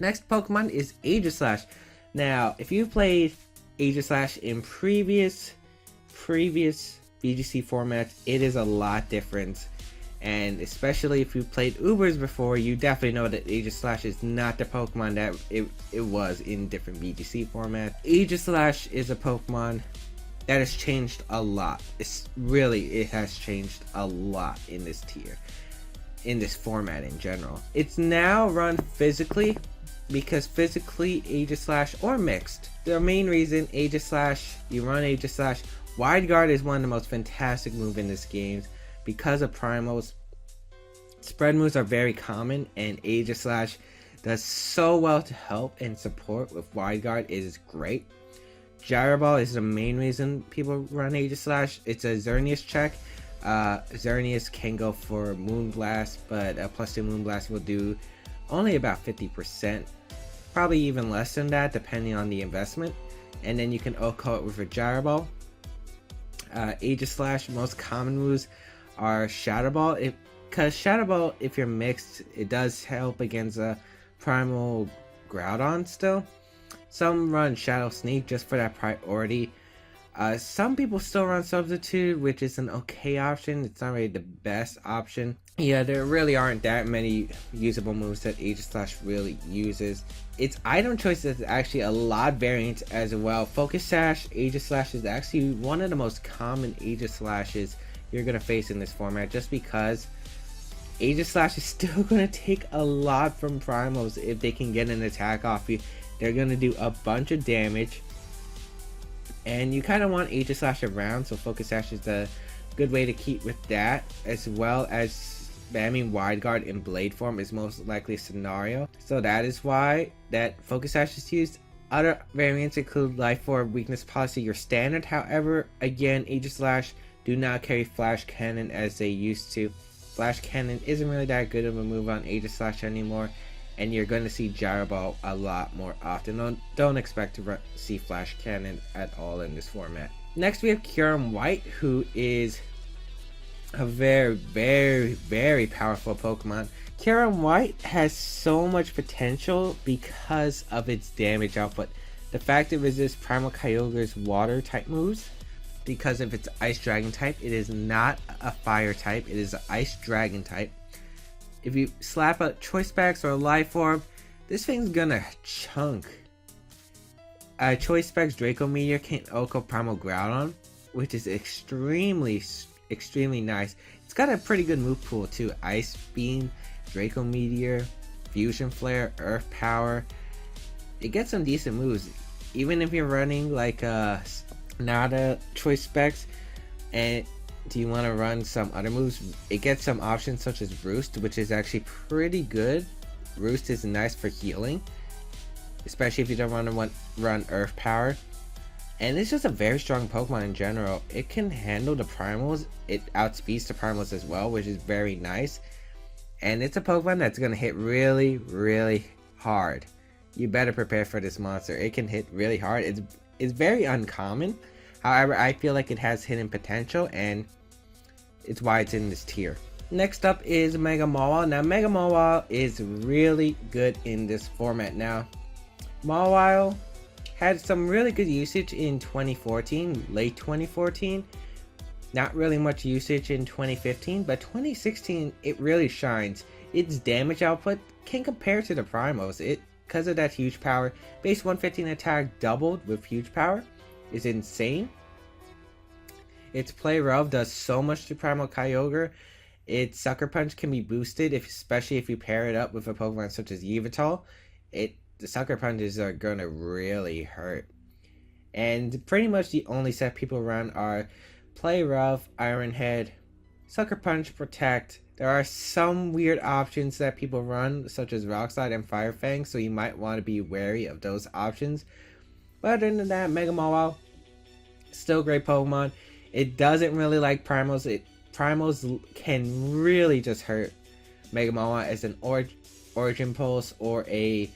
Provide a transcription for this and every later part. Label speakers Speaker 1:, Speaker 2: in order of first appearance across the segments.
Speaker 1: Next Pokemon is Aegislash. Now, if you've played Aegislash in previous VGC formats, it is a lot different. And especially if you've played Ubers before, you definitely know that Aegislash is not the Pokemon that it was in different VGC formats. Aegislash is a Pokemon that has changed a lot. It has changed a lot in this tier, in this format in general. It's now run physically, because physically Aegislash or mixed. The main reason you run Aegislash, Wide Guard is one of the most fantastic moves in this game. Because of primals, spread moves are very common, and Aegislash does so well to help and support with Wide Guard. It is great. Gyro Ball is the main reason people run Aegislash. It's a Xerneas check. Xerneas can go for Moonblast, but a +2 Moonblast will do only about 50%. Probably even less than that depending on the investment. And then you can OHKO it with a Gyro Ball. Aegislash, most common moves are Shadow Ball, because Shadow Ball, if you're mixed, it does help against a primal Groudon still. Some run Shadow Sneak just for that priority. Some people still run Substitute, which is an okay option. It's not really the best option. Yeah, there really aren't that many usable moves that Aegislash really uses. Its item choice is actually a lot variant as well. Focus Sash Aegislash is actually one of the most common Aegislashes you're going to face in this format, just because Aegislash is still going to take a lot from primals. If they can get an attack off you, they're going to do a bunch of damage, and you kind of want Aegislash around, so Focus Sash is a good way to keep with that, as well as spamming Wide Guard in Blade form is most likely a scenario. So that is why that Focus Sash is used. Other variants include Life Orb, Weakness Policy, your standard. However, again, Aegislash do not carry Flash Cannon as they used to. Flash Cannon isn't really that good of a move on Aegislash anymore, and you're going to see Gyro Ball a lot more often. Don't expect to see Flash Cannon at all in this format. Next we have Kyurem-White, who is a very, very, very powerful Pokemon. Kyurem-White has so much potential because of its damage output. The fact it resists Primal Kyogre's water type moves. Because of its Ice Dragon type, it is not a fire type, it is an Ice Dragon type. If you slap a Choice Specs or a Life Orb, this thing's gonna chunk. Choice Specs Draco Meteor can OHKO Primal Groudon, which is extremely nice. It's got a pretty good move pool too. Ice Beam, Draco Meteor, Fusion Flare, Earth Power. It gets some decent moves. Even if you're running like not a Choice Specs and do you want to run some other moves, it gets some options such as Roost, which is actually pretty good. Roost is nice for healing, especially if you don't want to run Earth Power. And it's just a very strong Pokemon in general. It can handle the primals, it outspeeds the primals as well, which is very nice. And it's a Pokemon that's going to hit really, really hard. You better prepare for this monster. It can hit really hard. It's very uncommon. However, I feel like it has hidden potential, and it's why it's in this tier. Next up is Mega Mawile. Now, Mega Mawile is really good in this format. Now, Mawile had some really good usage in 2014, late 2014. Not really much usage in 2015, but 2016 it really shines. Its damage output can compare to the primals. Because of that huge power, base 115 attack doubled with huge power is insane. Its Play Rough does so much to Primal Kyogre. Its Sucker Punch can be boosted, especially if you pair it up with a Pokemon such as Yveltal. The Sucker Punches are gonna really hurt. And pretty much the only set people run are Play Rough, Iron Head, Sucker Punch, Protect. There are some weird options that people run, such as Rock Slide and Fire Fang, so you might want to be wary of those options. But other than that, Mega Mawile, still great Pokemon. It doesn't really like primals. Primals can really just hurt Mega Mawile, as an Origin Pulse or a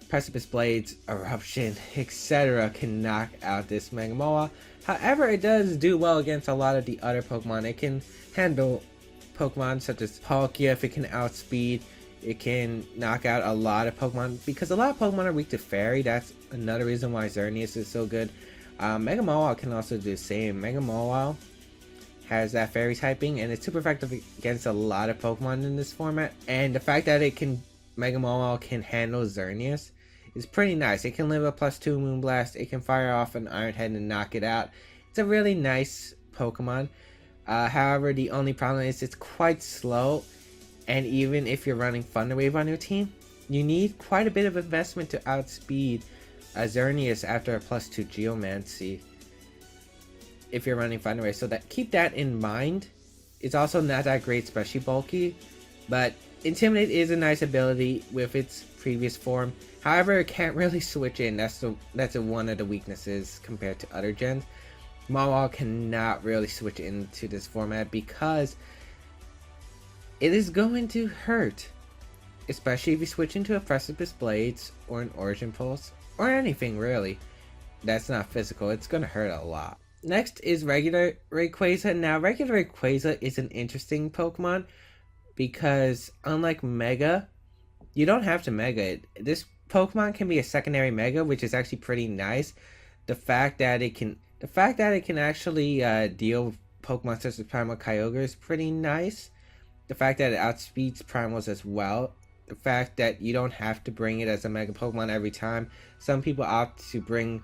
Speaker 1: Precipice Blades, Eruption, etc. can knock out this Mega Mawile. However, it does do well against a lot of the other Pokemon. It can handle Pokemon such as Palkia if it can outspeed. It can knock out a lot of Pokemon because a lot of Pokemon are weak to Fairy. That's another reason why Xerneas is so good. Mega Mawile can also do the same. Mega Mawile has that Fairy typing, and it's super effective against a lot of Pokemon in this format. And the fact that Mega Mawile can handle Xerneas is pretty nice. It can live a +2 Moonblast. It can fire off an Iron Head and knock it out. It's a really nice Pokemon. However, the only problem is it's quite slow. And even if you're running Thunder Wave on your team, you need quite a bit of investment to outspeed Xerneas after a +2 Geomancy if you're running Thunder Wave. So keep that in mind. It's also not that great, especially bulky, but Intimidate is a nice ability with its previous form. However, it can't really switch in. That's one of the weaknesses compared to other gens. Mawile cannot really switch into this format because it is going to hurt, especially if you switch into a Precipice Blades or an Origin Pulse or anything really that's not physical. It's going to hurt a lot. Next is regular Rayquaza. Now, regular Rayquaza is an interesting Pokemon because unlike Mega, you don't have to Mega it. This Pokemon can be a secondary Mega, which is actually pretty nice. The fact that it can actually deal with Pokemon such as Primal Kyogre is pretty nice. The fact that it outspeeds Primals as well. The fact that you don't have to bring it as a Mega Pokemon every time. Some people opt to bring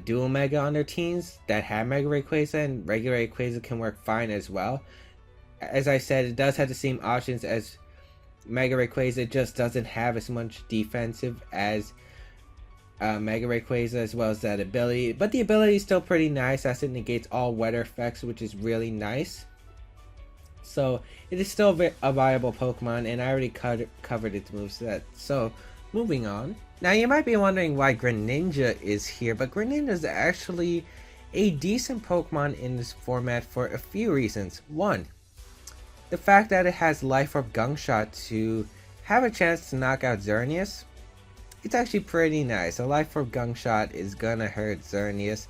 Speaker 1: Dual Mega on their teams that have Mega Rayquaza, and regular Rayquaza can work fine as well. As I said, it does have the same options as Mega Rayquaza. It just doesn't have as much defensive as Mega Rayquaza, as well as that ability. But the ability is still pretty nice as it negates all weather effects, which is really nice. So it is still a viable Pokemon, and I already covered its moveset. So moving on. Now you might be wondering why Greninja is here, but Greninja is actually a decent Pokemon in this format for a few reasons. One, the fact that it has Life Orb Gunk Shot to have a chance to knock out Xerneas. It's actually pretty nice. A Life Orb Gunk Shot is gonna hurt Xerneas.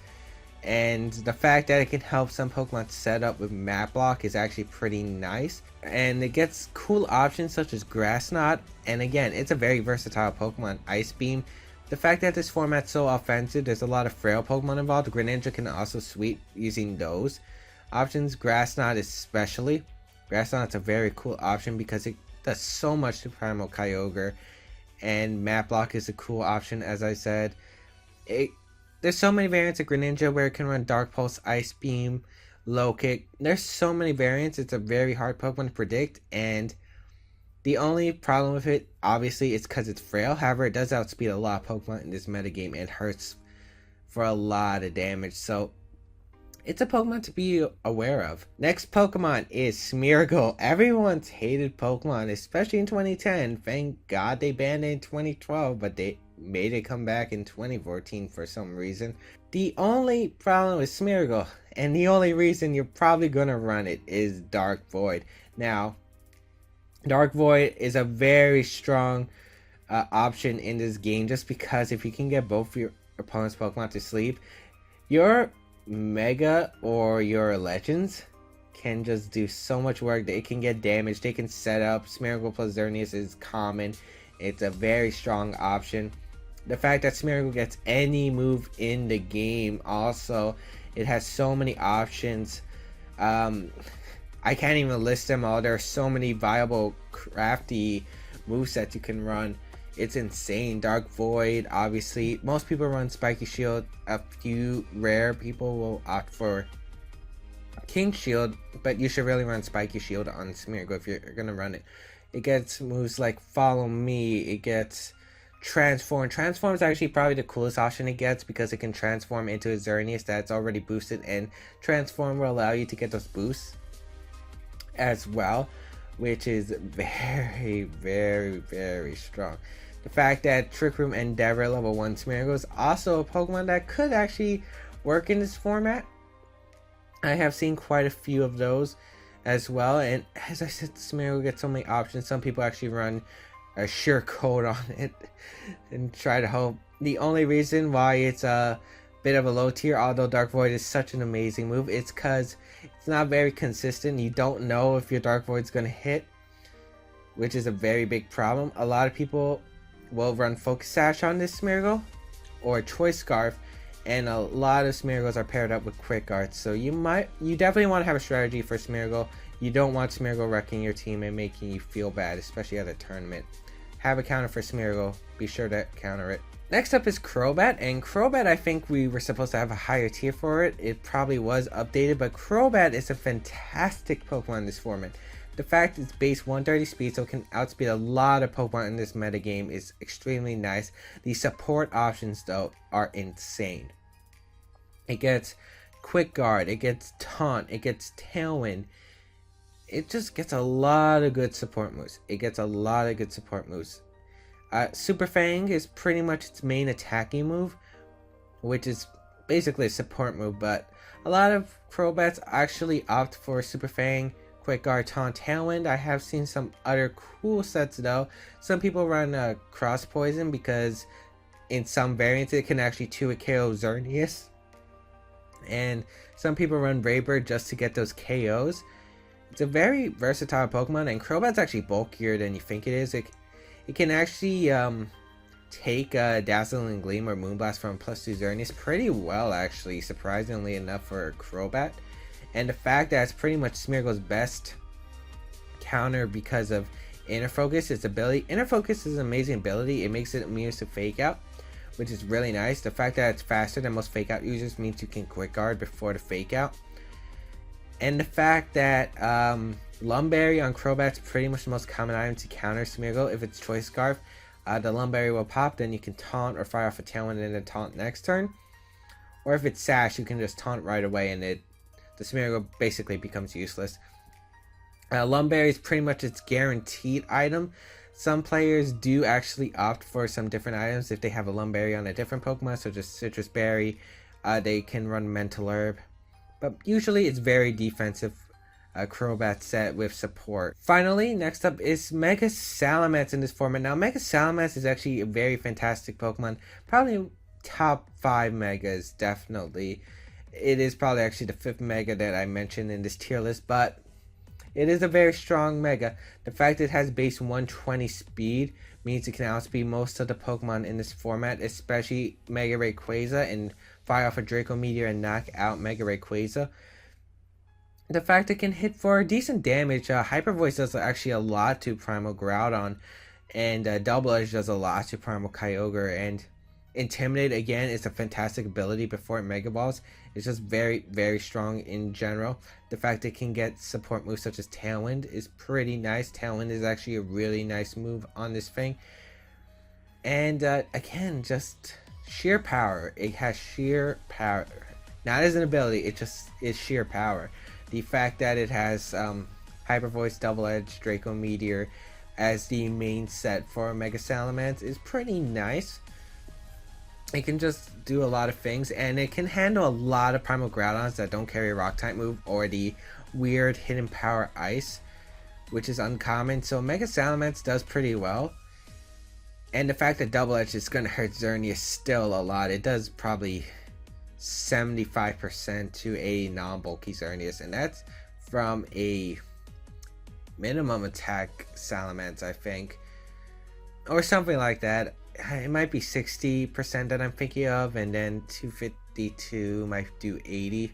Speaker 1: And the fact that it can help some Pokemon set up with Map Lock is actually pretty nice. And it gets cool options such as Grass Knot. And again, it's a very versatile Pokemon. Ice Beam. The fact that this format's so offensive, there's a lot of frail Pokemon involved. Greninja can also sweep using those options. Grass Knot especially. Grass Knot's a very cool option because it does so much to Primal Kyogre. And Map Lock is a cool option, as I said. There's so many variants of Greninja where it can run Dark Pulse, Ice Beam, Low Kick. There's so many variants. It's a very hard Pokemon to predict, and the only problem with it, obviously, is because it's frail. However, it does outspeed a lot of Pokemon in this metagame and hurts for a lot of damage. So it's a Pokemon to be aware of. Next Pokemon is Smeargle. Everyone's hated Pokemon, especially in 2010. Thank God they banned it in 2012, but they made it come back in 2014 for some reason. The only problem with Smeargle, and the only reason you're probably gonna run it, is Dark Void. Now, Dark Void is a very strong option in this game, just because if you can get both your opponent's Pokemon to sleep, your Mega or your Legends can just do so much work. They can get damaged, they can set up. Smeargle plus Xerneas is common. It's a very strong option. The fact that Smeargle gets any move in the game, also, it has so many options. I can't even list them all. There are so many viable, crafty movesets you can run. It's insane. Dark Void, obviously. Most people run Spiky Shield. A few rare people will opt for King Shield, but you should really run Spiky Shield on Smeargle if you're gonna run it. It gets moves like Follow Me. It gets Transform. Transform is actually probably the coolest option it gets because it can transform into a Xerneas that's already boosted, and Transform will allow you to get those boosts as well, which is very, very, very strong. The fact that Trick Room Endeavor level 1 Smeargle is also a Pokemon that could actually work in this format. I have seen quite a few of those as well, and as I said, Smeargle gets so many options. Some people actually run a Sure Code on it and try to hope. The only reason why it's a bit of a low tier, although Dark Void is such an amazing move, it's because it's not very consistent. You don't know if your Dark Void's going to hit. which is a very big problem. A lot of people will run Focus Sash on this Smeargle or Choice Scarf, and a lot of Smeargles are paired up with Quick Guard, so you definitely want to have a strategy for Smeargle. You don't want Smeargle wrecking your team and making you feel bad, especially at a tournament. Have a counter for Smeargle, be sure to counter it. Next up is Crobat, and Crobat, I think we were supposed to have a higher tier for it. It probably was updated, but Crobat is a fantastic Pokemon in this format. The fact it's base 130 speed, so it can outspeed a lot of Pokemon in this metagame, is extremely nice. The support options, though, are insane. It gets Quick Guard, it gets Taunt, it gets Tailwind. It just gets a lot of good support moves. Super Fang is pretty much its main attacking move, which is basically a support move, but a lot of Crobats actually opt for Super Fang, Quick Guard, Taunt, Tailwind. I have seen some other cool sets though. Some people run Cross Poison because in some variants it can actually 2-hit KO Xerneas. And some people run Raybird just to get those KOs. It's a very versatile Pokemon, and Crobat's actually bulkier than you think it is. It can actually take Dazzling Gleam or Moonblast from +2 Xerneas pretty well, actually, surprisingly enough for Crobat. And the fact that it's pretty much Smeargle's best counter because of Inner Focus, its ability. Inner Focus is an amazing ability. It makes it immune to Fake Out, which is really nice. The fact that it's faster than most Fake Out users means you can Quick Guard before the Fake Out. And the fact that Lumberry on Crobat's pretty much the most common item to counter Smeargle. If it's Choice Scarf, the Lumberry will pop, then you can Taunt or fire off a Tailwind and then Taunt next turn. Or if it's Sash, you can just Taunt right away and the Smeargle basically becomes useless. Lumberry is pretty much its guaranteed item. Some players do actually opt for some different items if they have a Lumberry on a different Pokemon, such as Citrus Berry. They can run Mental Herb. But usually it's very defensive Crobat set with support. Finally, next up is Mega Salamence in this format. Now, Mega Salamence is actually a very fantastic Pokemon. Probably top 5 Megas, definitely. It is probably actually the 5th Mega that I mentioned in this tier list, but it is a very strong Mega. The fact it has base 120 speed means it can outspeed most of the Pokemon in this format, especially Mega Rayquaza, and fire off a Draco Meteor and knock out Mega Rayquaza. The fact it can hit for decent damage. Hyper Voice does actually a lot to Primal Groudon, and Double Edge does a lot to Primal Kyogre, and Intimidate again is a fantastic ability before it Mega Balls. It's just very, very strong in general. The fact it can get support moves such as Tailwind is pretty nice. Tailwind is actually a really nice move on this thing. And again, just sheer power. It has sheer power. Not as an ability, it just is sheer power. The fact that it has Hyper Voice, Double Edge, Draco Meteor as the main set for Mega Salamence is pretty nice. It can just do a lot of things, and it can handle a lot of Primal Groudons that don't carry a Rock type move or the weird Hidden Power Ice, which is uncommon. So Mega Salamence does pretty well. And the fact that Double Edge is going to hurt Xerneas still a lot. It does probably 75% to a non-bulky Xerneas, and that's from a minimum attack Salamence, I think, or something like that. It might be 60% that I'm thinking of, and then 252 might do 80,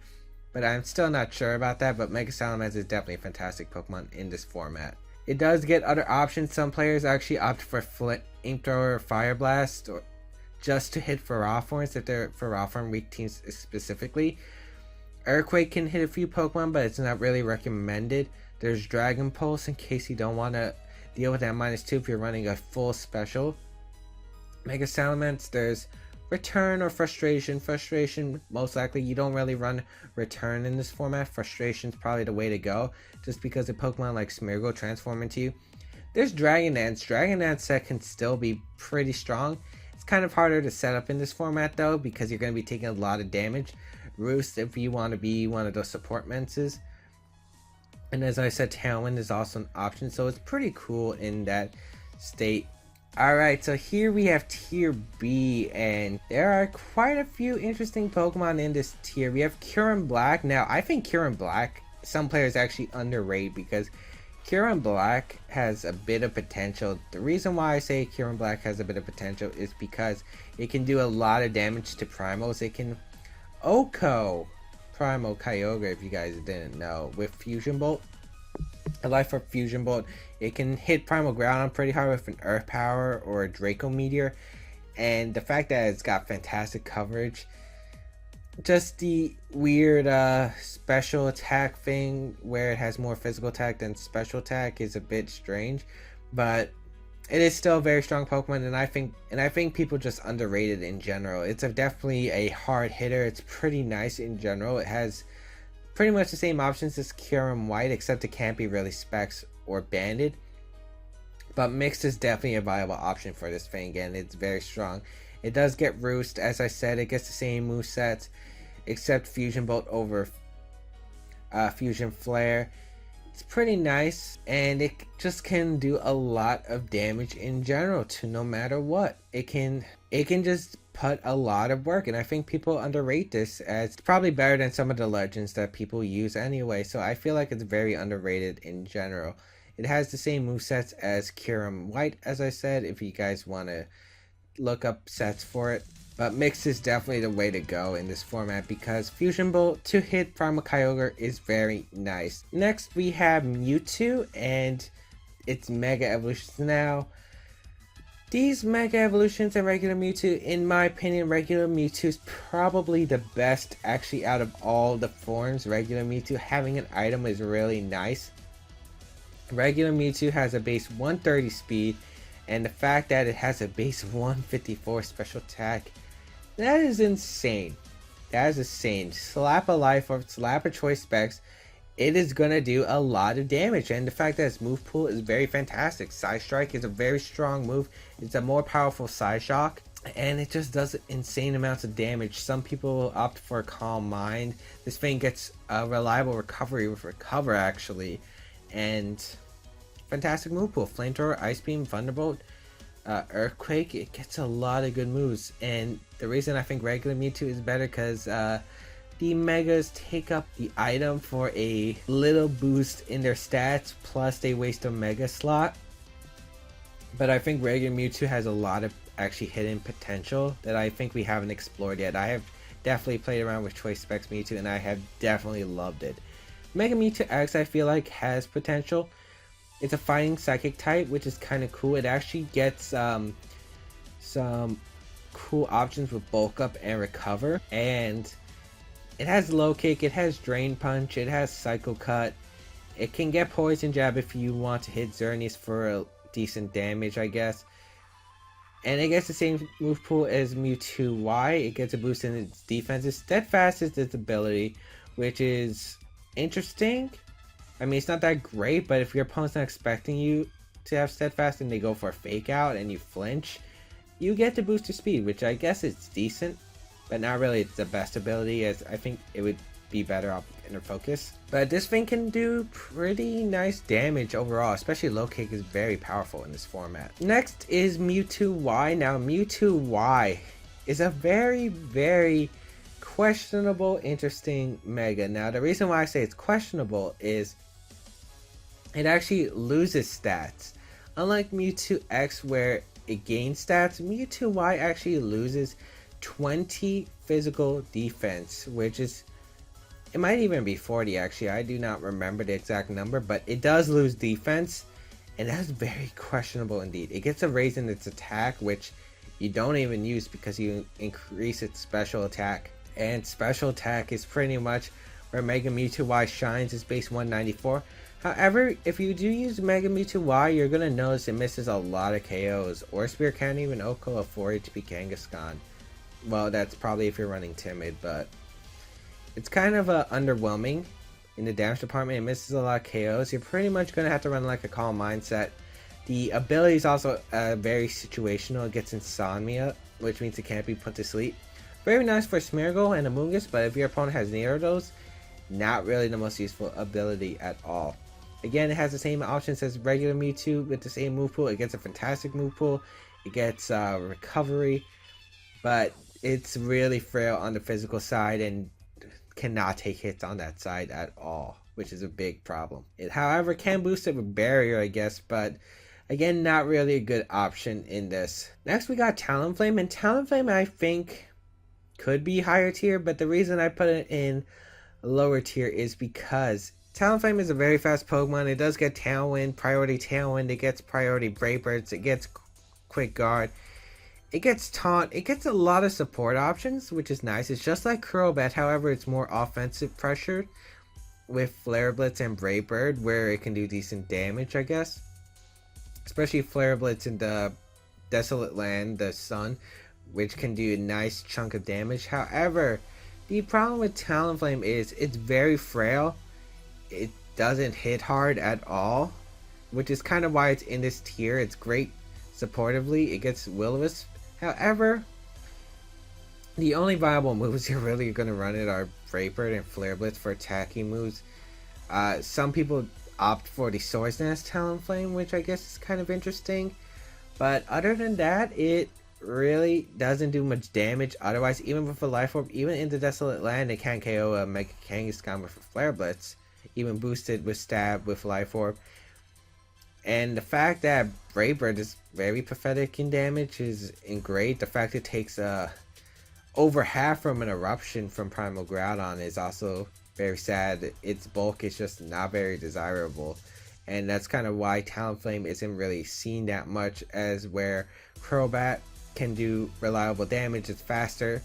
Speaker 1: but I'm still not sure about that. But Mega Salamence is definitely a fantastic Pokemon in this format. It does get other options. Some players actually opt for Flamethrower or Fire Blast, or just to hit Ferrothorns if they're Ferrothorn weak teams specifically. Earthquake can hit a few Pokemon, but it's not really recommended. There's Dragon Pulse in case you don't want to deal with that -2 if you're running a full special. Mega Salamence, there's Return or Frustration. Frustration, most likely you don't really run Return in this format. Frustration's probably the way to go, just because a Pokemon like Smeargle transform into you. There's Dragon Dance. Dragon Dance set can still be pretty strong. It's kind of harder to set up in this format though, because you're going to be taking a lot of damage. Roost if you want to be one of those support menses. And as I said, Tailwind is also an option, so it's pretty cool in that state. Alright, so here we have tier B, and there are quite a few interesting Pokemon in this tier. We have Kyurem-Black. Now, I think Kyurem-Black, some players actually underrate, because Kyurem-Black has a bit of potential. The reason why I say Kyurem-Black has a bit of potential is because it can do a lot of damage to primals. It can OHKO Primal Kyogre, if you guys didn't know, with Fusion Bolt. A life for Fusion Bolt. It can hit Primal Groudon pretty hard with an Earth Power or a Draco Meteor. And the fact that it's got fantastic coverage. Just the weird special attack thing where it has more physical attack than special attack is a bit strange. But it is still a very strong Pokemon, and I think people just underrate it in general. It's definitely a hard hitter. It's pretty nice in general. It has pretty much the same options as Kyurem-White, except it can't be really specs or banded. But mixed is definitely a viable option for this thing, and it's very strong. It does get Roost, as I said. It gets the same movesets, except Fusion Bolt over Fusion Flare. It's pretty nice, and it just can do a lot of damage in general to no matter what. It can just put a lot of work, and I think people underrate this, as it's probably better than some of the legends that people use anyway. So I feel like it's very underrated in general. It has the same movesets as Kyurem-White, as I said, if you guys want to look up sets for it. But mixed is definitely the way to go in this format, because Fusion Bolt to hit Primal Kyogre is very nice. Next we have Mewtwo and its Mega Evolutions. Now, these Mega Evolutions and regular Mewtwo, in my opinion, regular Mewtwo is probably the best actually out of all the forms. Regular Mewtwo having an item is really nice. Regular Mewtwo has a base 130 speed, and the fact that it has a base 154 special attack, that is insane. That is insane. Slap a life or slap a choice specs, it is going to do a lot of damage. And the fact that its move pool is very fantastic. Side Strike is a very strong move. It's a more powerful Side Shock, and it just does insane amounts of damage. Some people opt for Calm Mind. This thing gets a reliable recovery with Recover, actually. And fantastic move pool. Flamethrower, Ice Beam, Thunderbolt, Earthquake. It gets a lot of good moves. And the reason I think regular Mewtwo is better, because the Megas take up the item for a little boost in their stats, plus they waste a Mega slot. But I think regular Mewtwo has a lot of actually hidden potential that I think we haven't explored yet. I have definitely played around with Choice Specs Mewtwo, and I have definitely loved it. Mega Mewtwo X, I feel like, has potential. It's a fighting psychic type, which is kind of cool. It actually gets some cool options with Bulk Up and Recover. And it has Low Kick, it has Drain Punch, it has Psycho Cut. It can get Poison Jab if you want to hit Xerneas for a decent damage, I guess. And it gets the same move pool as Mewtwo Y. It gets a boost in its defenses. Steadfast is its ability, which is interesting. I mean, it's not that great, but if your opponent's not expecting you to have Steadfast and they go for a Fake Out and you flinch, you get to boost your speed, which I guess it's decent, but not really it's the best ability, as I think it would be better off Inner Focus. But this thing can do pretty nice damage overall, especially Low Kick is very powerful in this format. Next is Mewtwo Y. Now, Mewtwo Y is a very, very questionable, interesting Mega. Now, the reason why I say it's questionable is it actually loses stats. Unlike Mewtwo X, where it gains stats, Mewtwo Y actually loses 20 physical defense, which is, it might even be 40 actually. I do not remember the exact number, but it does lose defense, and that's very questionable indeed. It gets a raise in its attack, which you don't even use because you increase its special attack. And special attack is pretty much where Mega Mewtwo Y shines, is base 194. However, if you do use Mega Mewtwo Y, you're going to notice it misses a lot of KOs. Or Spear can't even OHKO a 4 HP Kangaskhan. Well, that's probably if you're running Timid, but it's kind of underwhelming in the damage department. It misses a lot of KOs. You're pretty much going to have to run like a Calm Mindset. The ability is also very situational. It gets Insomnia, which means it can't be put to sleep. Very nice for Smeargle and Amoonguss, but if your opponent has neither of those, not really the most useful ability at all. Again, it has the same options as regular Mewtwo with the same move pool. It gets a fantastic move pool. It gets recovery, but it's really frail on the physical side and cannot take hits on that side at all. which is a big problem. It, however, can boost it with Barrier, I guess, but again, not really a good option in this. Next, we got Talonflame, and Talonflame, I think, could be higher tier, but the reason I put it in a lower tier is because Talonflame is a very fast Pokemon. It does get Tailwind, priority Tailwind, it gets priority Brave Birds, it gets Quick Guard, it gets Taunt, it gets a lot of support options, which is nice. It's just like Crobat, however, it's more offensive pressured with Flare Blitz and Brave Bird, where it can do decent damage, I guess. Especially Flare Blitz in the Desolate Land, the Sun, which can do a nice chunk of damage. However, the problem with Talonflame is it's very frail. It doesn't hit hard at all, which is kind of why it's in this tier. It's great supportively. It gets Will-O-Wisp. However, the only viable moves you're really going to run it are Brave Bird and Flare Blitz for attacking moves. Some people opt for the Swords Dance Talonflame, which I guess is kind of interesting. But other than that, it really doesn't do much damage. Otherwise, even with a Life Orb, even in the Desolate Land, it can't KO a Mega Kangaskhan with a Flare Blitz. Even boosted with Stab with Life Orb. And the fact that Brave Bird is very pathetic in damage is great. The fact it takes over half from an Eruption from Primal Groudon is also very sad. Its bulk is just not very desirable. And that's kind of why Talonflame isn't really seen that much, as where Crobat can do reliable damage, it's faster.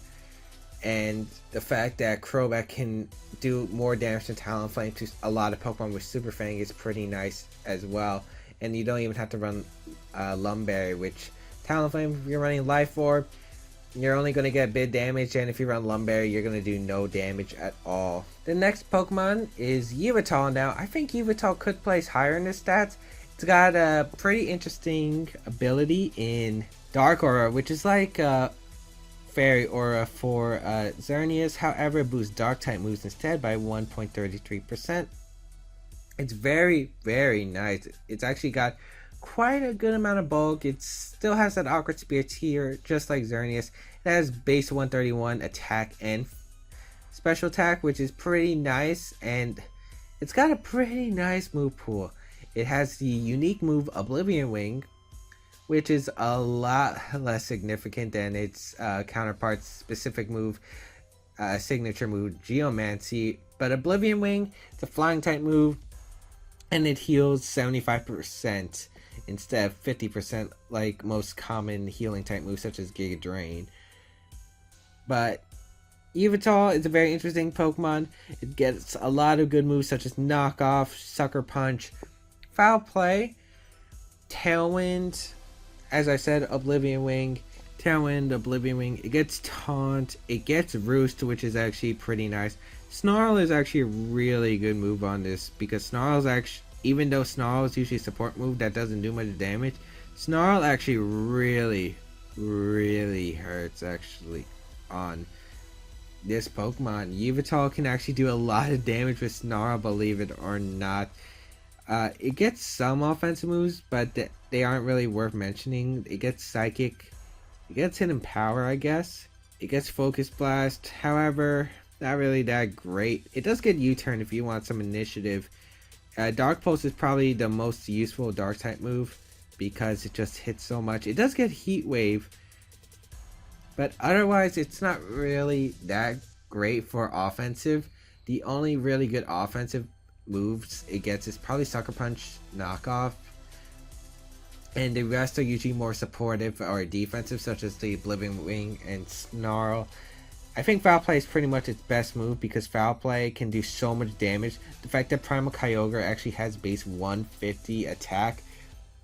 Speaker 1: And the fact that Crobat can do more damage than Talonflame to a lot of Pokemon with Super Fang is pretty nice as well. And you don't even have to run Lumberry, which Talonflame, if you're running Life Orb, you're only going to get bit damage, and if you run Lumberry, you're going to do no damage at all. The next Pokemon is Yveltal. Now, I think Yveltal could place higher in the stats. It's got a pretty interesting ability in Dark Aura, which is like Fairy Aura for Xerneas. However, it boosts Dark-type moves instead by 1.33%. It's very, very nice. It's actually got quite a good amount of bulk. It still has that Awkward Spear tier, just like Xerneas. It has base 131 attack and special attack, which is pretty nice, and it's got a pretty nice move pool. It has the unique move Oblivion Wing, which is a lot less significant than its counterpart's specific move, signature move Geomancy. But Oblivion Wing, it's a flying type move, and it heals 75% instead of 50% like most common healing type moves such as Giga Drain. But Yveltal is a very interesting Pokemon. It gets a lot of good moves such as Knock Off, Sucker Punch, Foul Play, Tailwind, as I said, Oblivion Wing, Tailwind, Oblivion Wing. It gets Taunt, it gets Roost, which is actually pretty nice. Snarl is actually a really good move on this, because Snarl's actually, even though Snarl is usually a support move that doesn't do much damage, Snarl actually really hurts actually on this Pokemon. Yveltal can actually do a lot of damage with Snarl, believe it or not. It gets some offensive moves, but they aren't really worth mentioning. It gets Psychic, it gets Hidden Power, I guess. It gets Focus Blast, however, not really that great. It does get U-Turn if you want some initiative. Dark Pulse is probably the most useful Dark type move because it just hits so much. It does get Heat Wave, but otherwise it's not really that great for offensive. The only really good offensive moves it gets is probably Sucker Punch, Knock Off, and the rest are usually more supportive or defensive, such as the Oblivion Wing and Snarl. I think Foul Play is pretty much its best move because Foul Play can do so much damage. The fact that Primal Kyogre actually has base 150 attack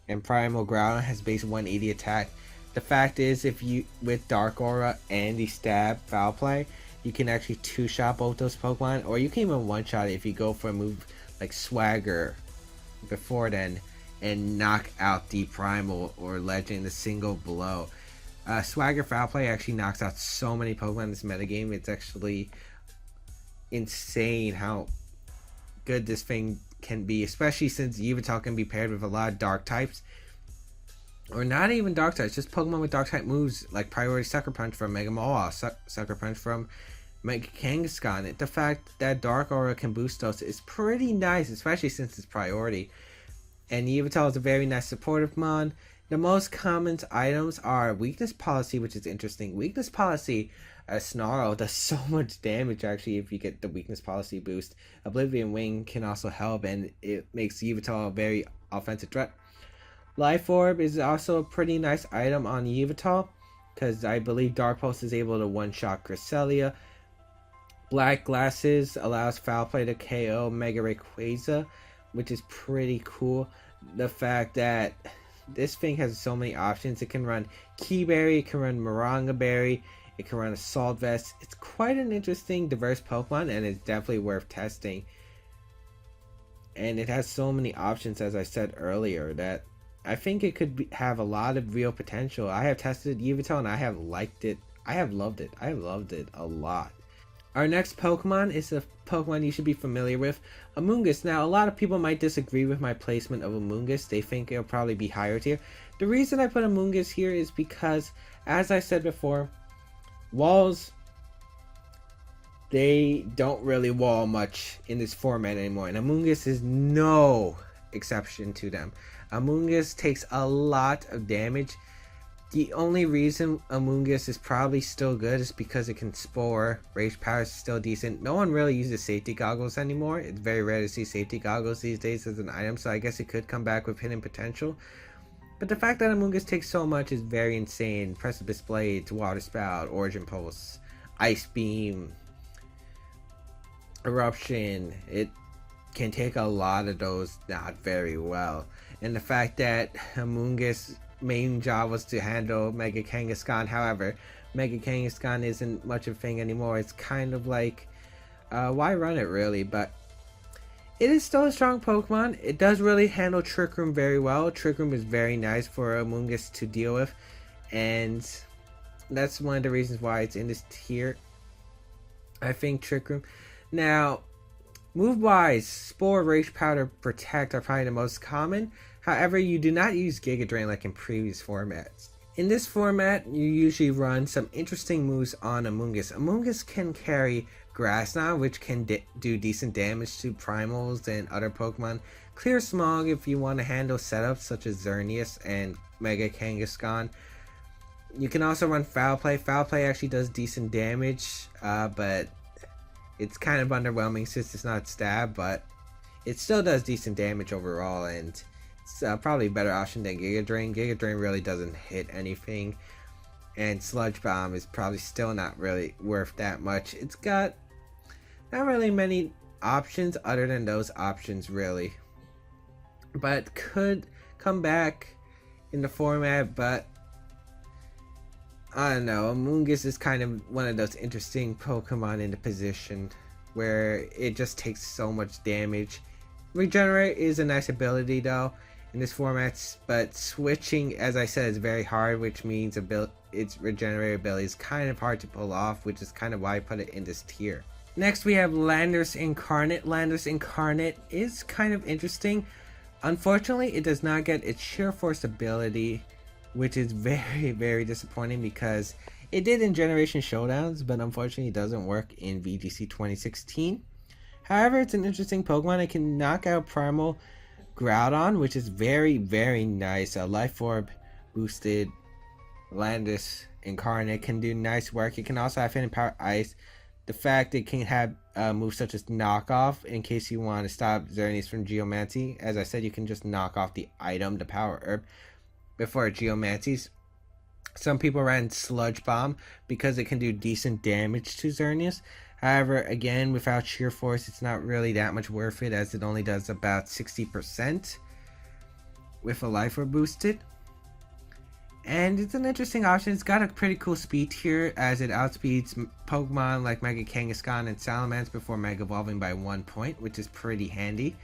Speaker 1: and Primal Groudon has base 180 attack. The fact is, if you, with Dark Aura and the Stab Foul Play, you can actually two-shot both those Pokemon, or you can even one-shot it if you go for a move like Swagger before then and knock out the Primal or Legend in a single blow. Swagger Foul Play actually knocks out so many Pokemon in this metagame. It's actually insane how good this thing can be, especially since Yveltal can be paired with a lot of Dark types. Or not even Dark types, just Pokemon with Dark type moves like Priority Sucker Punch from Mega Mawile, Sucker Punch from Mega Kangaskhan. The fact that Dark Aura can boost those is pretty nice, especially since it's priority. And Yveltal is a very nice supportive mon. The most common items are Weakness Policy, which is interesting. Weakness Policy, a Snarl does so much damage actually if you get the Weakness Policy boost. Oblivion Wing can also help, and it makes Yveltal a very offensive threat. Life Orb is also a pretty nice item on Yveltal, because I believe Dark Pulse is able to one-shot Cresselia. Black Glasses allows Foul Play to KO Mega Rayquaza, which is pretty cool. The fact that this thing has so many options. It can run Keyberry, it can run Moronga Berry, it can run Assault Vest. It's quite an interesting, diverse Pokemon, and it's definitely worth testing. And it has so many options, as I said earlier, that I think it could have a lot of real potential. I have tested Yveltal and I have liked it. I have loved it. I have loved it a lot. Our next Pokemon is a Pokemon you should be familiar with, Amoonguss. Now, a lot of people might disagree with my placement of Amoonguss. They think it'll probably be higher tier. The reason I put Amoonguss here is because, as I said before, walls, they don't really wall much in this format anymore, and Amoonguss is no exception to them. Amoonguss takes a lot of damage. The only reason Amoonguss is probably still good is because it can spore. Rage power is still decent. No one really uses safety goggles anymore. It's very rare to see safety goggles these days as an item, so I guess it could come back with hidden potential. But the fact that Amoonguss takes so much is very insane. Precipice Blade, Water Spout, Origin Pulse, Ice Beam, Eruption. It can take a lot of those not very well. And the fact that Amoonguss' main job was to handle Mega Kangaskhan. However, Mega Kangaskhan isn't much of a thing anymore. It's kind of like, why run it really? But it is still a strong Pokemon. It does really handle Trick Room very well. Trick Room is very nice for Amoonguss to deal with, and that's one of the reasons why it's in this tier. I think Trick Room. Now, move-wise, Spore, Rage Powder, Protect are probably the most common. However, you do not use Giga Drain like in previous formats. In this format, you usually run some interesting moves on Amoonguss. Amoonguss can carry Grass Knot, which can do decent damage to Primals and other Pokemon. Clear Smog if you want to handle setups such as Xerneas and Mega Kangaskhan. You can also run Foul Play. Foul Play actually does decent damage, but it's kind of underwhelming since it's not stab, but it still does decent damage overall, and it's probably a better option than Giga Drain. Giga Drain really doesn't hit anything, and Sludge Bomb is probably still not really worth that much. It's got not really many options other than those options really, but could come back in the format. But I don't know, Amoonguss is kind of one of those interesting Pokemon in the position where it just takes so much damage. Regenerate is a nice ability though in this format, but switching, as I said, is very hard, which means its regenerate ability is kind of hard to pull off, which is kind of why I put it in this tier. Next we have Landorus-Incarnate. Landorus-Incarnate is kind of interesting. Unfortunately, it does not get its Sheer Force ability, which is very, very disappointing because it did in Generation Showdowns, but unfortunately it doesn't work in VGC 2016. However, it's an interesting Pokemon. It can knock out Primal Groudon, which is very, very nice. A Life Orb boosted Landorus-Incarnate can do nice work. It can also have Hidden Power Ice. The fact it can have moves such as Knock Off in case you want to stop Xerneas from Geomancy. As I said, you can just knock off the item, the Power Herb, before it Geomancies. Some people ran Sludge Bomb because it can do decent damage to Xerneas. However, again, without Sheer Force, it's not really that much worth it, as it only does about 60% with a Life Orb boosted. And it's an interesting option. It's got a pretty cool speed tier, as it outspeeds Pokemon like Mega Kangaskhan and Salamence before Mega Evolving by 1 point, which is pretty handy.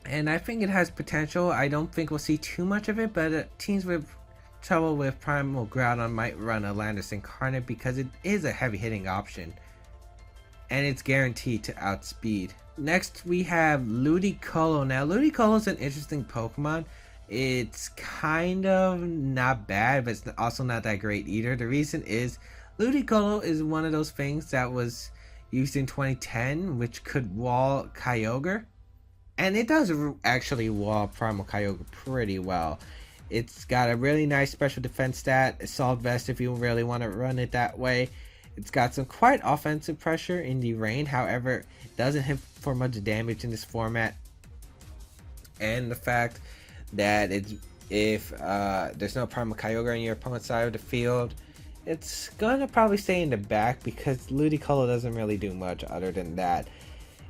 Speaker 1: And I think it has potential. I don't think we'll see too much of it, but teams with trouble with Primal Groudon might run a Landorus-Incarnate because it is a heavy hitting option, and it's guaranteed to outspeed. Next we have Ludicolo. Now Ludicolo is an interesting Pokemon. It's kind of not bad, but it's also not that great either. The reason is Ludicolo is one of those things that was used in 2010, which could wall Kyogre. And it does actually wall Primal Kyogre pretty well. It's got a really nice special defense stat, Assault Vest if you really want to run it that way. It's got some quite offensive pressure in the rain, however, it doesn't hit for much damage in this format. And the fact that if there's no Primal Kyogre on your opponent's side of the field, it's gonna probably stay in the back because Ludicolo doesn't really do much other than that.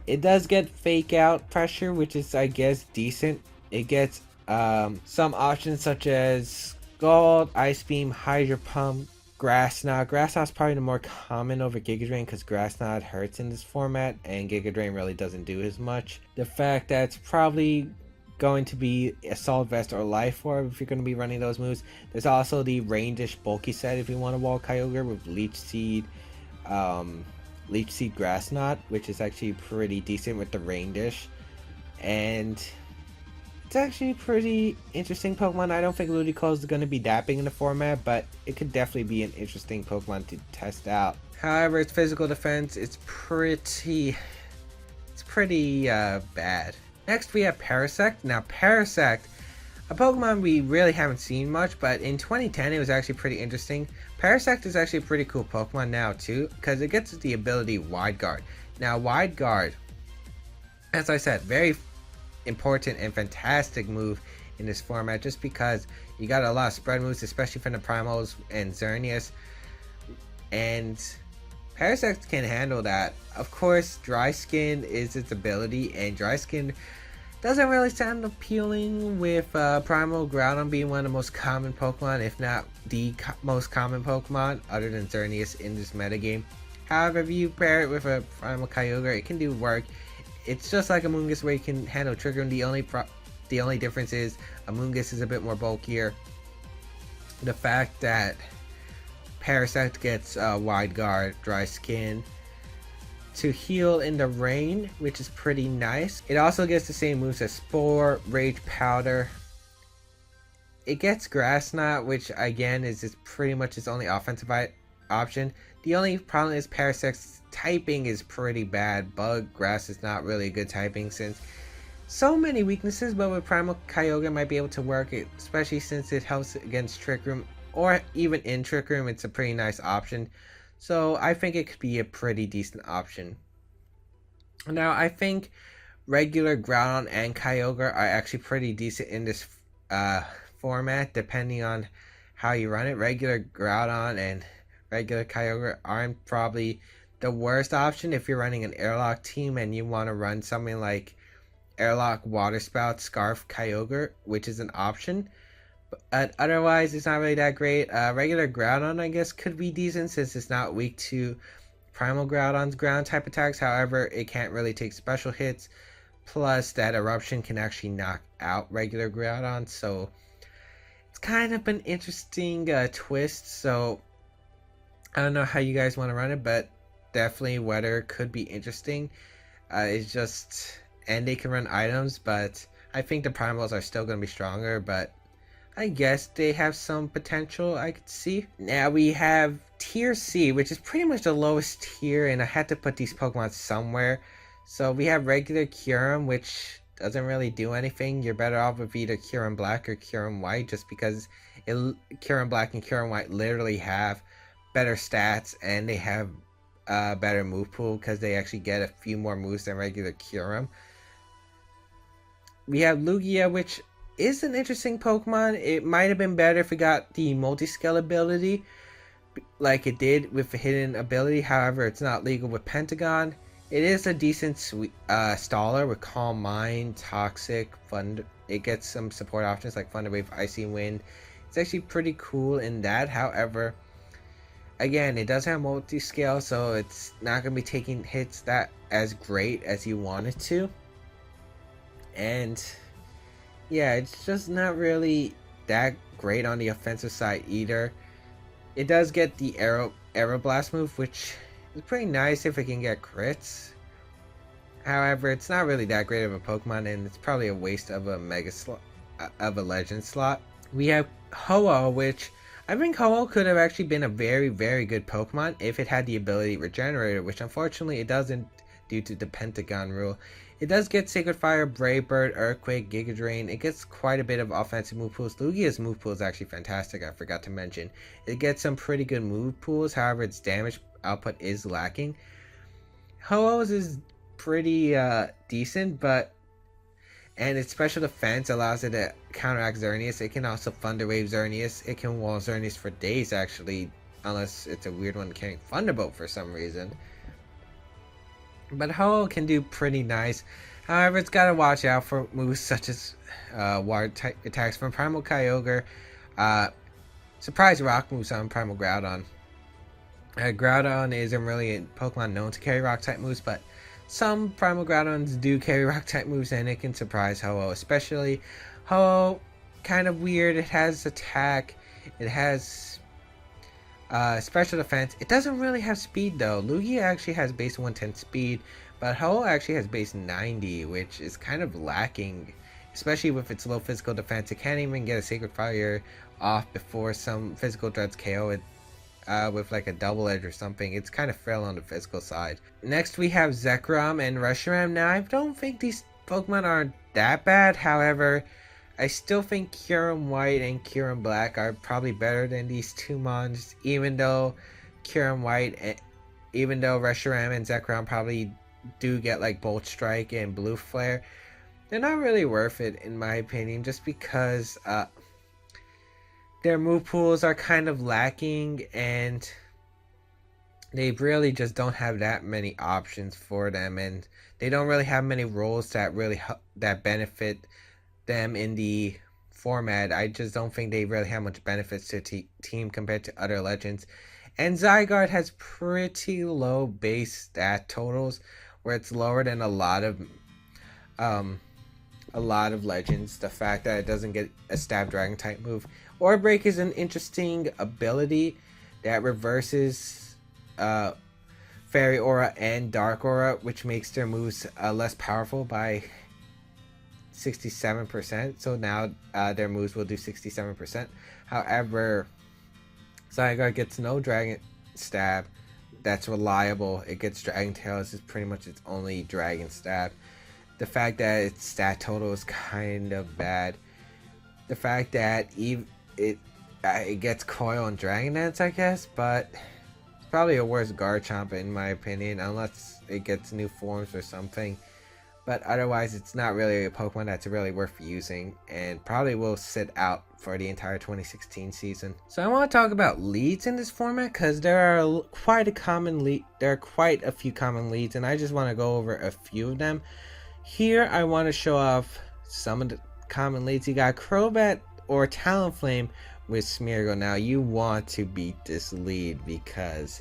Speaker 1: It does get fake out pressure, which is, I guess, decent. It gets some options such as Scald, Ice Beam, Hydro Pump, Grass Knot. Grass Knot's probably the more common over Giga Drain because Grass Knot hurts in this format and Giga Drain really doesn't do as much. The fact that it's probably going to be Assault Vest or Life Orb if you're going to be running those moves. There's also the Rain-Dish bulky set if you want to wall Kyogre with Leech Seed, Grass Knot, which is actually pretty decent with the Rain Dish. And it's actually a pretty interesting Pokemon. I don't think Ludicolo is going to be that big in the format, but it could definitely be an interesting Pokemon to test out. However, its physical defense is pretty bad. Next we have Parasect. Now Parasect, a Pokemon we really haven't seen much, but in 2010 it was actually pretty interesting. Parasect is actually a pretty cool Pokemon now too, because it gets the ability Wide Guard. Now Wide Guard, as I said, very important and fantastic move in this format just because you got a lot of spread moves, especially from the Primals and Xerneas, and Parasect can handle that. Of course, Dry Skin is its ability, and Dry Skin doesn't really sound appealing with Primal Groudon being one of the most common Pokemon, if not the most common Pokemon other than Xerneas in this metagame. However, if you pair it with a Primal Kyogre, it can do work. It's just like Amoonguss where you can handle Trigger, and the only difference is Amoonguss is a bit more bulkier. The fact that Parasect gets Wide Guard, Dry Skin to heal in the rain, which is pretty nice. It also gets the same moves as Spore, Rage Powder. It gets Grass Knot, which again is pretty much its only offensive option. The only problem is Parasect's typing is pretty bad. Bug, Grass is not really a good typing since so many weaknesses, but with Primal Kyogre might be able to work, especially since it helps against Trick Room, or even in Trick Room, it's a pretty nice option. So I think it could be a pretty decent option. Now I think regular Groudon and Kyogre are actually pretty decent in this format, depending on how you run it. Regular Groudon and regular Kyogre aren't probably the worst option if you're running an Airlock team and you want to run something like Airlock, Water Spout, Scarf, Kyogre, which is an option. But otherwise, it's not really that great. Regular Groudon, I guess, could be decent since it's not weak to Primal Groudon's ground type attacks. However, it can't really take special hits. Plus, that Eruption can actually knock out regular Groudon. So, it's kind of an interesting twist. So, I don't know how you guys want to run it, but definitely weather could be interesting. It's just, and they can run items, but I think the Primals are still going to be stronger, but I guess they have some potential I could see. Now we have Tier C, which is pretty much the lowest tier, and I had to put these Pokemon somewhere. So we have regular Kyurem, which doesn't really do anything. You're better off with either Kyurem-Black or Kyurem-White, just because Kyurem-Black and Kyurem-White literally have better stats, and they have better move pool because they actually get a few more moves than regular Kyurem. We have Lugia, which is an interesting Pokemon. It might have been better if it got the multi-scale ability like it did with the hidden ability. However, it's not legal with Pentagon. It is a decent staller with Calm Mind, Toxic, Thunder. It gets some support options like Thunder Wave, Icy Wind. It's actually pretty cool in that. However, again, it does have multi-scale, so it's not going to be taking hits that as great as you want it to. And yeah, it's just not really that great on the offensive side either. It does get the Aeroblast move, which is pretty nice if it can get crits. However, it's not really that great of a Pokemon, and it's probably a waste of a Mega slot, of a Legend slot. We have Ho-Oh, which I think Ho-Oh could have actually been a very, very good Pokemon if it had the ability Regenerator, which unfortunately it doesn't due to the Pentagon rule. It does get Sacred Fire, Brave Bird, Earthquake, Giga Drain. It gets quite a bit of offensive move pools. Lugia's move pool is actually fantastic, I forgot to mention. It gets some pretty good move pools, however its damage output is lacking. Ho-Oh's is pretty decent, and its special defense allows it to counteract Xerneas. It can also Thunder Wave Xerneas. It can wall Xerneas for days, actually, unless it's a weird one carrying Thunderbolt for some reason. But Ho-Oh can do pretty nice. However, it's got to watch out for moves such as water attacks from Primal Kyogre, surprise rock moves on Primal Groudon. Groudon isn't really a Pokemon known to carry rock type moves, but some Primal Groudons do carry rock type moves, and it can surprise Ho-Oh. Especially Ho-Oh, kind of weird. It has attack, it has special defense. It doesn't really have speed though. Lugia actually has base 110 speed, but Ho-Oh actually has base 90, which is kind of lacking, especially with its low physical defense. It can't even get a Sacred Fire off before some physical threats KO it. With like a double edge or something. It's kind of frail on the physical side. Next we have Zekrom and Reshiram. Now I don't think these Pokemon are that bad, however I still think Kyurem-White and Kyurem-Black are probably better than these two mons, even though Kyurem-White, even though Reshiram and Zekrom probably do get like Bolt Strike and Blue Flare. They're not really worth it in my opinion, just because their move pools are kind of lacking, and they really just don't have that many options for them, and they don't really have many roles that really that benefit them in the format. I just don't think they really have much benefits to team compared to other legends. And Zygarde has pretty low base stat totals, where it's lower than a lot of legends. The fact that it doesn't get a Stab Dragon type move. Orb Break is an interesting ability that reverses Fairy Aura and Dark Aura, which makes their moves less powerful by 67%. So now their moves will do 67%. However, Zygarde gets no Dragon Stab that's reliable. It gets Dragon Tail. This is pretty much its only Dragon Stab. The fact that its stat total is kind of bad. The fact that it gets Coil and Dragon Dance, I guess, but it's probably a worse Garchomp in my opinion, unless it gets new forms or something. But otherwise, it's not really a Pokemon that's really worth using, and probably will sit out for the entire 2016 season. So I want to talk about leads in this format, because there are quite a few common leads, and I just want to go over a few of them. Here, I want to show off some of the common leads. You got Crobat or Talonflame with Smeargle. Now, you want to beat this lead, because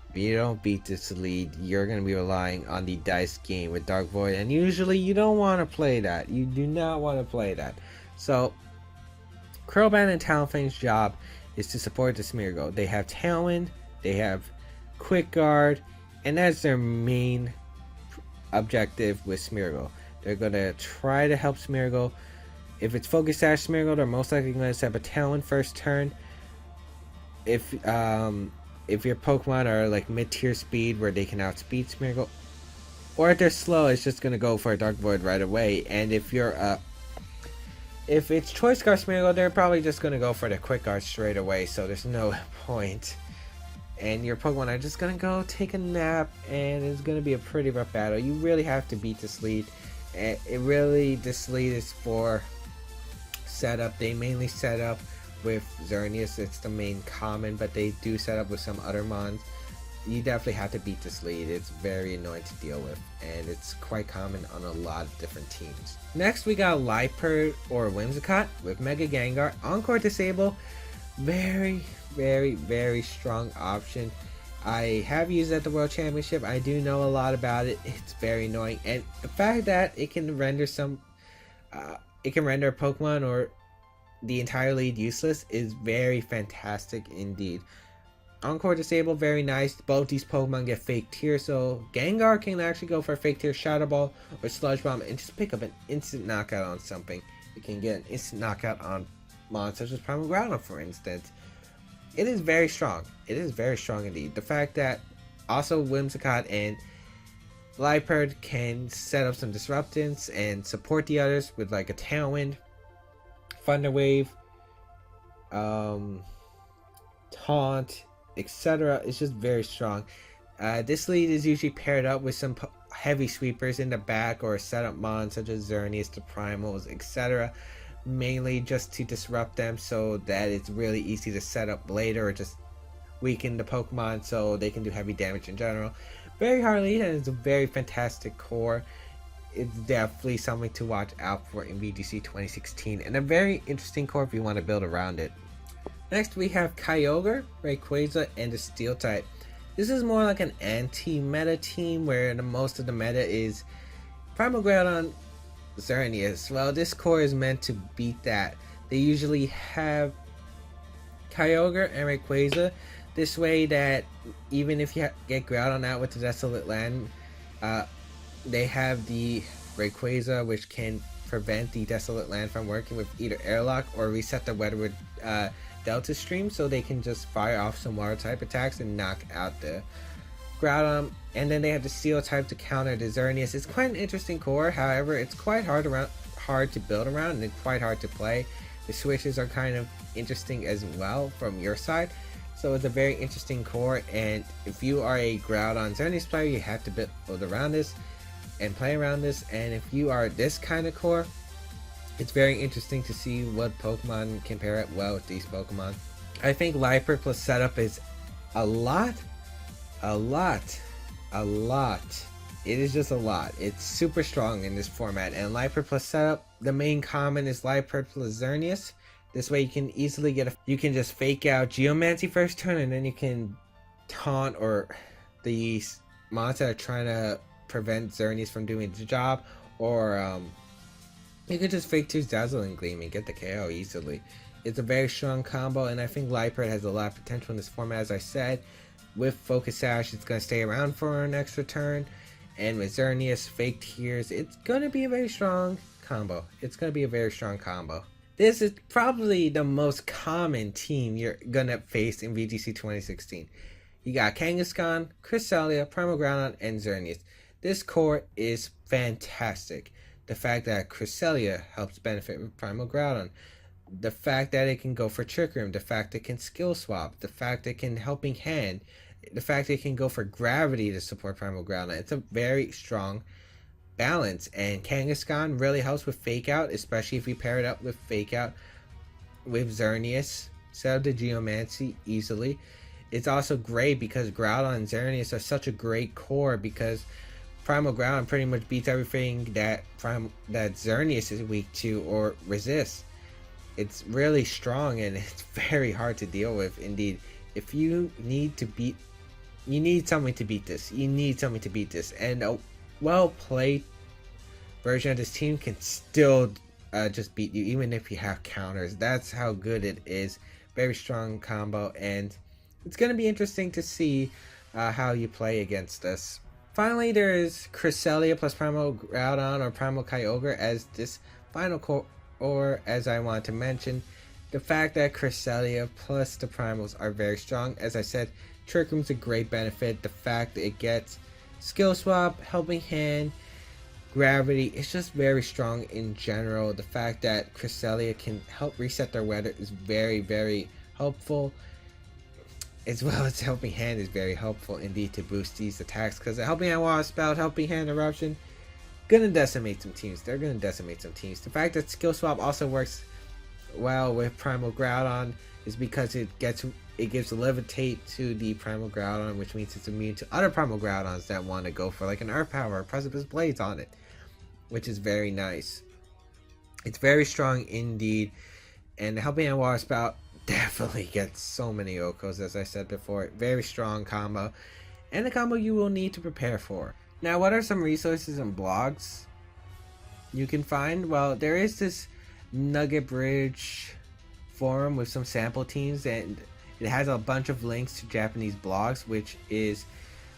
Speaker 1: if you don't beat this lead, you're going to be relying on the dice game with Dark Void, and usually you don't want to play that. You do not want to play that. So, Crobat and Talonflame's job is to support the Smeargle. They have Tailwind, they have Quick Guard, and that's their main objective with Smeargle. They're going to try to help Smeargle. If it's Focus Sash Smeargle, they're most likely going to set up a Talon first turn. If your Pokemon are like mid-tier speed where they can outspeed Smeargle, or if they're slow, it's just going to go for a Dark Void right away. And if it's Choice Guard Smeargle, they're probably just going to go for the Quick Guard straight away, so there's no point. And your Pokemon are just going to go take a nap, and it's going to be a pretty rough battle. You really have to beat this lead. This lead is for setup. They mainly set up with Xerneas. It's the main common, but they do set up with some other mons. You definitely have to beat this lead. It's very annoying to deal with, and it's quite common on a lot of different teams. Next, we got Liepard or Whimsicott with Mega Gengar. Encore Disable, very, very, very strong option. I have used it at the World Championship. I do know a lot about it. It's very annoying, and the fact that it can render a Pokemon or the entire lead useless is very fantastic indeed. Encore Disable, very nice. Both these Pokemon get Fake Tear, so Gengar can actually go for a Fake Tear, Shadow Ball, or Sludge Bomb and just pick up an instant knockout on something. You can get an instant knockout on monsters such as Primal Groudon, for instance. it is very strong. It is very strong indeed. The fact that also Whimsicott and Liepard can set up some disruptance and support the others with like a Tailwind, Thunder Wave, Taunt, etc. It's just very strong. This lead is usually paired up with some heavy sweepers in the back or setup mons such as Xerneas, the Primals, etc. Mainly just to disrupt them so that it's really easy to set up later or just weaken the Pokemon so they can do heavy damage in general. Very hard lead, and it's a very fantastic core. It's definitely something to watch out for in VGC 2016, and a very interesting core if you want to build around it. Next we have Kyogre, Rayquaza, and the Steel type. This is more like an anti-meta team where most of the meta is Primal Groudon, Xerneas. Well, this core is meant to beat that. They usually have Kyogre and Rayquaza this way that even if you get Groudon out with the Desolate Land, they have the Rayquaza, which can prevent the Desolate Land from working with either Airlock or reset the weather with Delta Stream, so they can just fire off some water type attacks and knock out the Groudon. And then they have the Steel type to counter the Xerneas. It's quite an interesting core, however it's quite hard to build around and quite hard to play. The switches are kind of interesting as well from your side, so it's a very interesting core, and if you are a Groudon Xerneas player, you have to build around this and play around this. And if you are this kind of core, it's very interesting to see what Pokemon can pair it well with these Pokemon. I think Liepard plus setup is a lot. It is just a lot. It's super strong in this format, and Liepard plus setup, the main common is Liepard plus Xerneas. This way you can easily you can just fake out Geomancy first turn, and then you can taunt or the monster that are trying to prevent Xerneas from doing the job, or you could just fake 2 Dazzling Gleam and get the KO easily. It's a very strong combo, and I think Liepard has a lot of potential in this format. As I said, with Focus Sash, it's going to stay around for an extra turn, and with Xerneas, Fake Tears, it's going to be a very strong combo. This is probably the most common team you're gonna face in VGC 2016. You got Kangaskhan, Cresselia, Primal Groudon, and Xerneas. This core is fantastic. The fact that Cresselia helps benefit with Primal Groudon, the fact that it can go for Trick Room, the fact it can skill swap, the fact it can Helping Hand, the fact it can go for Gravity to support Primal Groudon. It's a very strong balance, and Kangaskhan really helps with Fake Out, especially if you pair it up with Fake Out with Xerneas. Set up the Geomancy easily. It's also great because Groudon and Xerneas are such a great core, because Primal Groudon pretty much beats everything that Xerneas is weak to or resists. It's really strong, and it's very hard to deal with indeed. If you need something to beat this. And a well-played version of this team can still just beat you, even if you have counters. That's how good it is. Very strong combo, and it's going to be interesting to see how you play against this. Finally, there is Cresselia plus Primal Groudon or Primal Kyogre as this final core, or as I want to mention, the fact that Cresselia plus the Primals are very strong. As I said, Trick Room's a great benefit. The fact that it gets Skill Swap, Helping Hand, Gravity, it's just very strong in general. The fact that Cresselia can help reset their weather is very, very helpful. As well as Helping Hand is very helpful indeed to boost these attacks, because the Helping Hand Water Spout, Helping Hand Eruption, gonna decimate some teams. They're gonna decimate some teams. The fact that Skill Swap also works well with Primal Groudon is because it gives Levitate to the Primal Groudon, which means it's immune to other Primal Groudons that want to go for like an Earth Power or Precipice Blades on it, which is very nice. It's very strong indeed, and the Helping Hand Water Spout definitely gets so many Okos, as I said before. Very strong combo, and a combo you will need to prepare for. Now, what are some resources and blogs you can find? Well, there is this Nugget Bridge forum with some sample teams, and it has a bunch of links to Japanese blogs, which is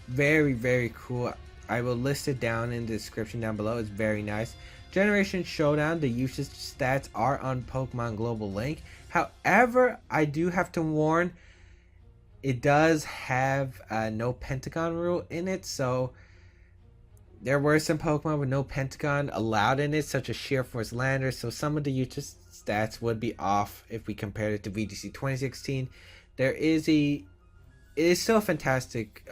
Speaker 1: very, very cool. I will list it down in the description down below. It's very nice. Generation Showdown, the usage stats are on Pokemon Global Link. However, I do have to warn, it does have no Pentagon rule in it, so there were some Pokemon with no Pentagon allowed in it, such as Sheer Force Landers, so some of the usage stats would be off if we compared it to VGC 2016. It is still a fantastic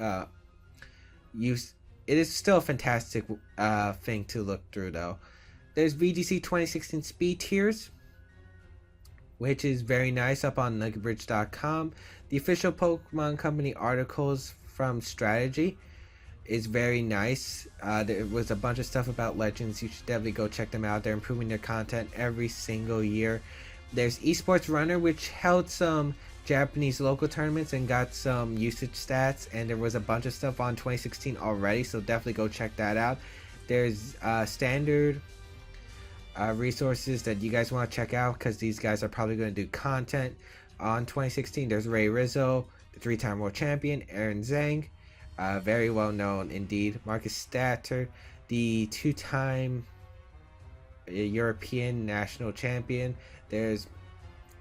Speaker 1: use. It is still a fantastic thing to look through, though. There's VGC 2016 speed tiers, which is very nice, up on NuggetBridge.com. The official Pokemon Company articles from Strategy is very nice. There was a bunch of stuff about Legends. You should definitely go check them out. They're improving their content every single year. There's Esports Runner, which held some Japanese local tournaments and got some usage stats, and there was a bunch of stuff on 2016 already, so definitely go check that out. There's standard resources that you guys want to check out, because these guys are probably going to do content on 2016. There's Ray Rizzo, the 3-time world champion, Aaron Zhang, very well known indeed, Marcus Statter, the 2-time European national champion. There's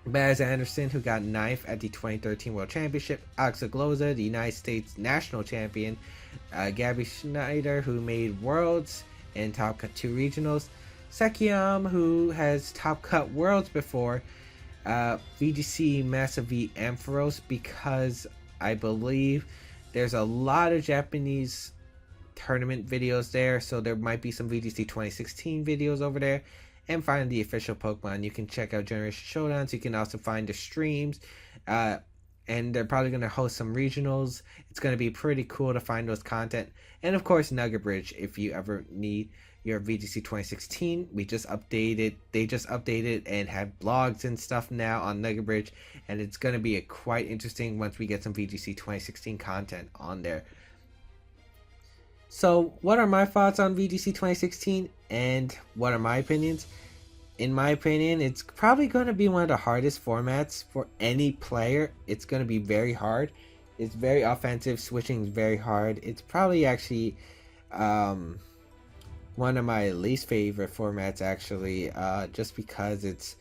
Speaker 1: Baz Anderson, who got 9th at the 2013 World Championship. Alex Agloza, the United States national champion. Gabby Schneider, who made Worlds and Top Cut 2 regionals. Sekiam, who has Top Cut Worlds before. VGC Massive V Ampharos, because I believe there's a lot of Japanese tournament videos there, so there might be some VGC 2016 videos over there. And finally, the official Pokemon. You can check out Generation Showdowns. You can also find the streams. And they're probably going to host some regionals. It's going to be pretty cool to find those content. And of course, Nugget Bridge, if you ever need your VGC 2016. They just updated and have blogs and stuff now on Nugget Bridge. And it's going to be quite interesting once we get some VGC 2016 content on there. So what are my thoughts on VGC 2016 and what are my opinions? In my opinion, it's probably going to be one of the hardest formats for any player. It's going to be very hard. It's very offensive. Switching is very hard. It's probably actually one of my least favorite formats, actually, just because it's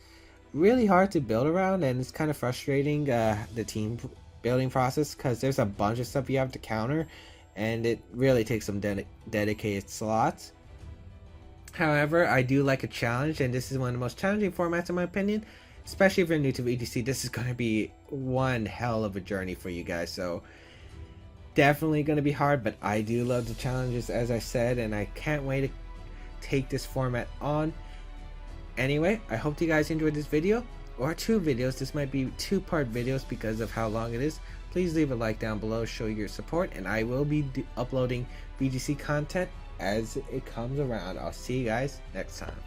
Speaker 1: really hard to build around, and it's kind of frustrating, the team building process, because there's a bunch of stuff you have to counter, and it really takes some dedicated slots. However, I do like a challenge, and this is one of the most challenging formats in my opinion, especially if you're new to VGC. This is going to be one hell of a journey for you guys, so definitely going to be hard, but I do love the challenges, as I said, and I can't wait to take this format on. Anyway, I hope you guys enjoyed this video, or 2 videos. This might be 2-part videos because of how long it is. Please leave a like down below, show your support, and I will be uploading VGC content as it comes around. I'll see you guys next time.